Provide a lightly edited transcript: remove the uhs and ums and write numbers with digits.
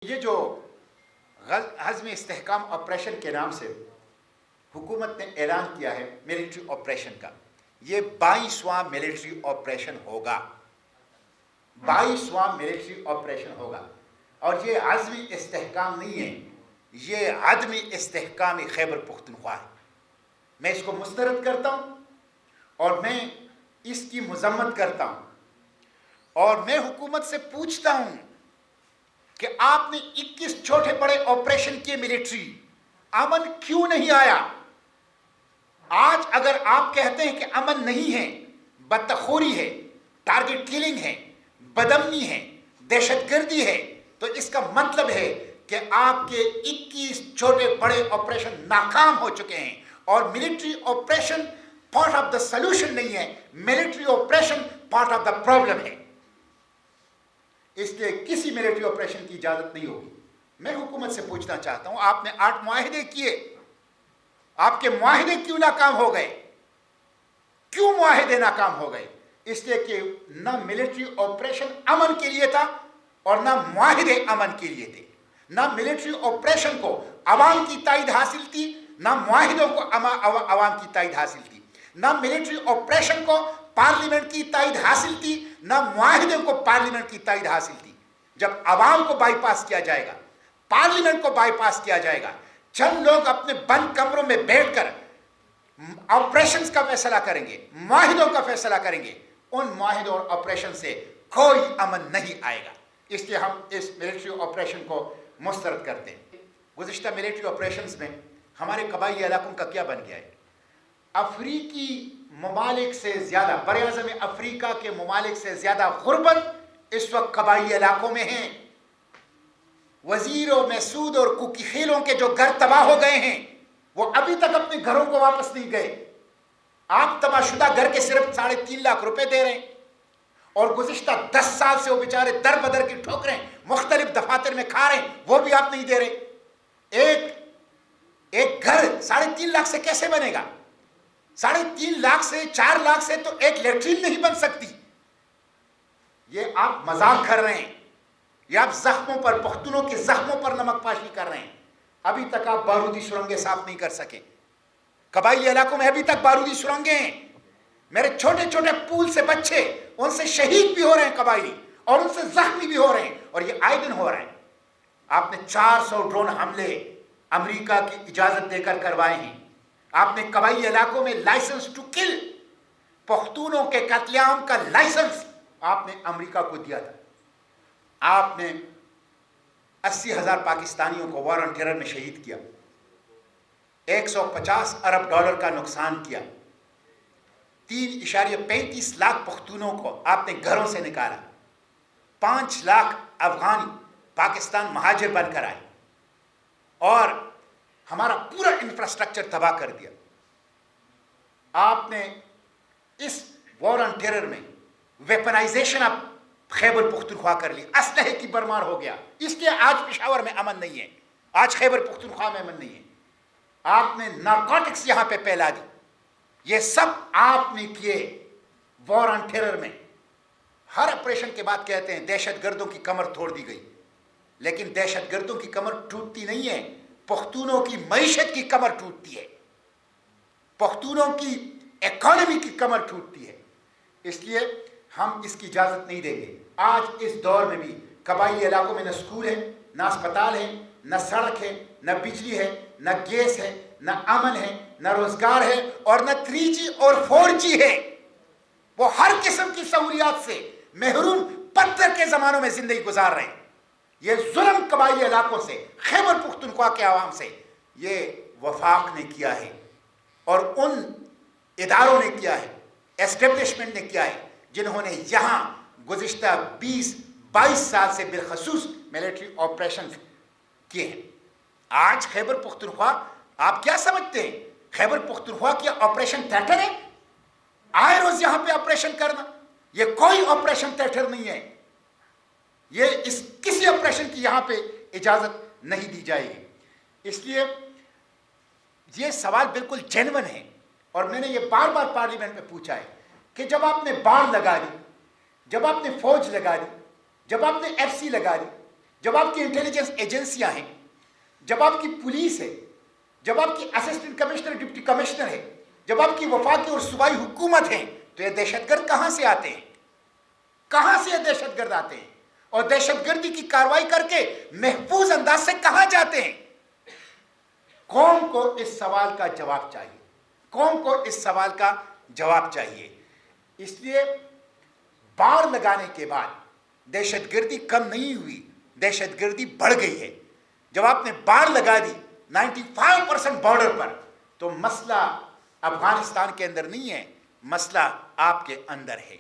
یہ جو عزم استحکام آپریشن کے نام سے حکومت نے اعلان کیا ہے ملٹری آپریشن کا، یہ 22واں ملٹری آپریشن ہوگا، 22واں ملٹری آپریشن ہوگا، اور یہ عزم استحکام نہیں ہے، یہ عدم استحکام خیبر پختونخوا ہے۔ میں اس کو مسترد کرتا ہوں اور میں اس کی مذمت کرتا ہوں، اور میں حکومت سے پوچھتا ہوں کہ آپ نے 21 چھوٹے بڑے آپریشن کیے ملٹری، امن کیوں نہیں آیا؟ آج اگر آپ کہتے ہیں کہ امن نہیں ہے، بدتخوری ہے، ٹارگٹ کلنگ ہے، بدامنی ہے، دہشت گردی ہے، تو اس کا مطلب ہے کہ آپ کے 21 چھوٹے بڑے آپریشن ناکام ہو چکے ہیں، اور military operation part of the solution نہیں ہے، military operation part of the problem ہے۔ اس لیے کسی ملٹری آپریشن کی اجازت نہیں ہوگی۔ میں حکومت سے پوچھنا چاہتا ہوں، آپ نے 8 معاہدے کیے، آپ کے معاہدے کیوں ناکام ہو گئے؟ کیوں معاہدے ناکام ہو گئے؟ اس لیے کہ نہ ملٹری آپریشن امن کے لیے تھا اور نہ معاہدے امن کے لیے تھے۔ نہ ملٹری آپریشن کو عوام کی تائید حاصل تھی، نہ معاہدوں کو عوام کی تائید حاصل تھی۔ نہ ملٹری آپریشن کو پارلیمنٹ کی تائید حاصل تھی، نہ معاہدے کو پارلیمنٹ کی تائید حاصل تھی۔ جب عوام کو بائی پاس کیا جائے گا، پارلیمنٹ کو بائی پاس کیا جائے گا، چند لوگ اپنے بند کمروں میں بیٹھ کر آپریشنز کا فیصلہ کریں گے، معاہدوں کا فیصلہ کریں گے، ان معاہدوں اور آپریشن سے کوئی امن نہیں آئے گا۔ اس لیے ہم اس ملٹری آپریشن کو مسترد کرتے ہیں۔ گزشتہ ملٹری آپریشنز میں ہمارے قبائلی علاقوں کا کیا بن گیا ہے؟ افریقی ممالک سے زیادہ، براعظم افریقہ کے ممالک سے زیادہ غربت اس وقت قبائلی علاقوں میں ہیں۔ وزیر و محسود اور کوکی خیلوں کے جو گھر تباہ ہو گئے ہیں، وہ ابھی تک اپنے گھروں کو واپس نہیں گئے۔ آپ تباہ شدہ گھر کے صرف 3.5 لاکھ روپے دے رہے ہیں، اور گزشتہ 10 سال سے وہ بیچارے در بدر کی ٹھوکریں مختلف دفاتر میں کھا رہے ہیں، وہ بھی آپ نہیں دے رہے۔ ایک گھر 3.5 لاکھ سے کیسے بنے گا؟ 3.5 لاکھ سے 4 لاکھ سے تو ایک لیٹرین نہیں بن سکتی۔ یہ آپ مذاق کر رہے ہیں، یہ آپ زخموں پر، پختونوں کے زخموں پر نمک پاشی کر رہے ہیں۔ ابھی تک آپ بارودی سرنگیں صاف نہیں کر سکے۔ قبائلی علاقوں میں ابھی تک بارودی سرنگیں ہیں۔ میرے چھوٹے چھوٹے پول سے بچے، ان سے شہید بھی ہو رہے ہیں قبائلی، اور ان سے زخمی بھی ہو رہے ہیں، اور یہ آئے دن ہو رہے ہیں۔ آپ نے 400 ڈرون حملے امریکہ کی اجازت دے کر کروائے ہیں۔ آپ نے قبائلی علاقوں میں لائسنس ٹو کل، پختونوں کے قتل عام کا لائسنس آپ نے امریکہ کو دیا تھا۔ آپ نے 80,000 پاکستانیوں کو وار آن ٹیرر میں شہید کیا، 150 ارب ڈالر کا نقصان کیا، 3.35 لاکھ پختونوں کو آپ نے گھروں سے نکالا، 5 لاکھ افغانی پاکستان مہاجر بن کر آئے، اور ہمارا پورا انفراسٹرکچر تباہ کر دیا۔ آپ نے اس وار آن ٹیرر میں ویپنائزیشن آف خیبر پختونخوا کر لی، اسلحے کی برمار ہو گیا۔ اس لیے آج پشاور میں امن نہیں ہے، آج خیبر پختونخوا میں امن نہیں ہے۔ آپ نے نارکوٹکس یہاں پہ پھیلا دی۔ یہ سب آپ نے کیے وار آن ٹیرر میں۔ ہر آپریشن کے بعد کہتے ہیں دہشت گردوں کی کمر توڑ دی گئی، لیکن دہشت گردوں کی کمر ٹوٹتی نہیں ہے، پختونوں کی معیشت کی کمر ٹوٹتی ہے، پختونوں کی اکانومی کی کمر ٹوٹتی ہے۔ اس لیے ہم اس کی اجازت نہیں دیں گے۔ آج اس دور میں بھی قبائلی علاقوں میں نہ اسکول ہے، نہ اسپتال ہے، نہ سڑک ہے، نہ بجلی ہے، نہ گیس ہے، نہ امن ہے، نہ روزگار ہے، اور نہ 3G اور 4G ہے۔ وہ ہر قسم کی سہولیات سے محروم پتھر کے زمانوں میں زندگی گزار رہے ہیں۔ یہ ظلم قبائلی علاقوں سے، خیبر پختونخوا کے عوام سے یہ وفاق نے کیا ہے، اور ان اداروں نے کیا ہے، اسٹیبلشمنٹ نے کیا ہے، جنہوں نے یہاں گزشتہ 20-22 سال سے بالخصوص ملٹری آپریشن کیے ہیں۔ آج خیبر پختونخوا آپ کیا سمجھتے ہیں؟ خیبر پختونخوا کی آپریشن تھیٹر ہے؟ آئے روز یہاں پہ آپریشن کرنا، یہ کوئی آپریشن تھیٹر نہیں ہے۔ یہ کسی آپریشن کی یہاں پہ اجازت نہیں دی جائے گی۔ اس لیے یہ سوال بالکل جینون ہے، اور میں نے یہ بار بار پارلیمنٹ میں پوچھا ہے کہ جب آپ نے باڑ لگا دی، جب آپ نے فوج لگا دی، جب آپ نے FCC لگا دی، جب آپ کی انٹیلیجنس ایجنسیاں ہیں، جب آپ کی پولیس ہے، جب آپ کی اسسٹنٹ کمشنر ڈپٹی کمشنر ہے، جب آپ کی وفاقی اور صوبائی حکومت ہے، تو یہ دہشت گرد کہاں سے آتے ہیں؟ کہاں سے یہ دہشت گرد آتے ہیں؟ اور دہشت گردی کی کارروائی کر کے محفوظ انداز سے کہاں جاتے ہیں؟ قوم کو اس سوال کا جواب چاہیے، قوم کو اس سوال کا جواب چاہیے۔ اس لیے باڑ لگانے کے بعد دہشت گردی کم نہیں ہوئی، دہشت گردی بڑھ گئی ہے۔ جب آپ نے باڑ لگا دی 95% بارڈر پر، تو مسئلہ افغانستان کے اندر نہیں ہے، مسئلہ آپ کے اندر ہے۔